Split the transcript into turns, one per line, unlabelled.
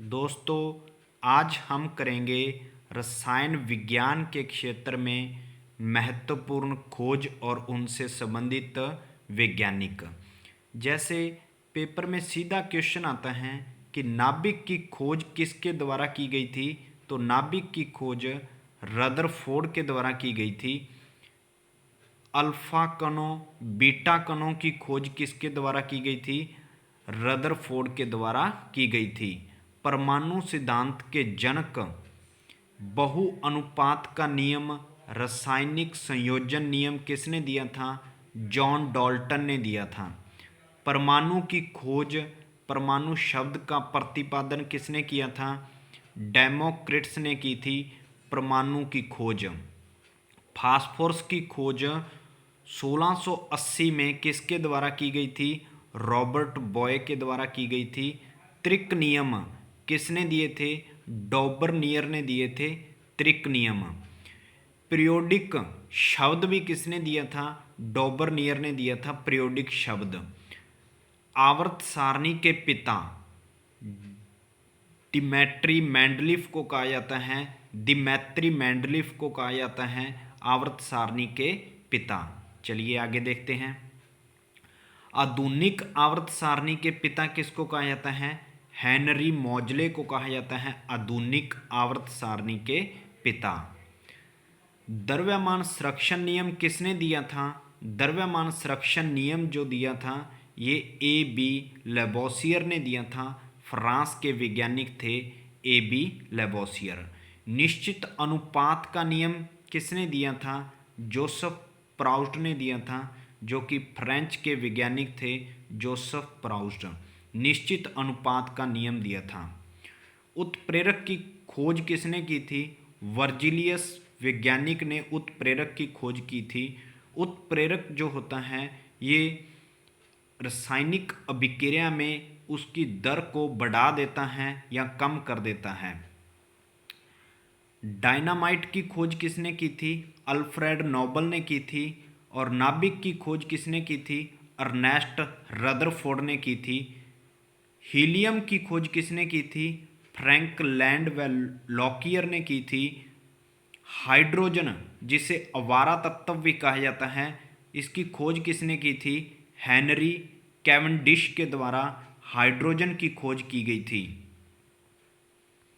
दोस्तों, आज हम करेंगे रसायन विज्ञान के क्षेत्र में महत्वपूर्ण खोज और उनसे संबंधित वैज्ञानिक। जैसे पेपर में सीधा क्वेश्चन आता है कि नाभिक की खोज किसके द्वारा की गई थी, तो नाभिक की खोज रदरफोर्ड के द्वारा की गई थी। अल्फा कणों, बीटा कणों की खोज किसके द्वारा की गई थी? रदरफोर्ड के द्वारा की गई थी। परमाणु सिद्धांत के जनक बहु अनुपात का नियम, रासायनिक संयोजन नियम किसने दिया था? जॉन डाल्टन ने दिया था। परमाणु की खोज, परमाणु शब्द का प्रतिपादन किसने किया था? डेमोक्रिटस ने की थी परमाणु की खोज। फास्फोरस की खोज 1680 में किसके द्वारा की गई थी? रॉबर्ट बॉय के द्वारा की गई थी। त्रिक नियम किसने दिए थे? डॉबरनियर ने दिए थे त्रिक नियम। पीरियोडिक शब्द भी किसने दिया था? डॉबरनियर ने दिया था पीरियोडिक शब्द। आवर्त सारणी के पिता डिमेट्री मेंडलीफ को कहा जाता है, दिमेत्री मेंडलीफ को कहा जाता है आवर्त सारणी के पिता। चलिए आगे देखते हैं। आधुनिक आवर्त सारणी के पिता किसको कहा जाता है? हेनरी मोजले को कहा जाता है आधुनिक आवर्त सारणी के पिता। द्रव्यमान संरक्षण नियम किसने दिया था? द्रव्यमान संरक्षण नियम जो दिया था ये ए बी लेबोसियर ने दिया था। फ्रांस के वैज्ञानिक थे ए बी लेबोसियर। निश्चित अनुपात का नियम किसने दिया था? जोसेफ प्राउस्ट ने दिया था, जो कि फ्रेंच के वैज्ञानिक थे जोसेफ प्राउस्ट। निश्चित अनुपात का नियम दिया था। उत्प्रेरक की खोज किसने की थी? वर्जिलियस वैज्ञानिक ने उत्प्रेरक की खोज की थी। उत्प्रेरक जो होता है ये रासायनिक अभिक्रिया में उसकी दर को बढ़ा देता है या कम कर देता है। डायनामाइट की खोज किसने की थी? अल्फ्रेड नोबल ने की थी। और नाभिक की खोज किसने की थी? अर्नेस्ट रदरफोर्ड ने की थी। हीलियम की खोज किसने की थी? फ्रैंक लैंड व लॉकियर ने की थी। हाइड्रोजन, जिसे अवारा तत्व भी कहा जाता है, इसकी खोज किसने की थी? हेनरी कैवेंडिश के द्वारा हाइड्रोजन की खोज की गई थी।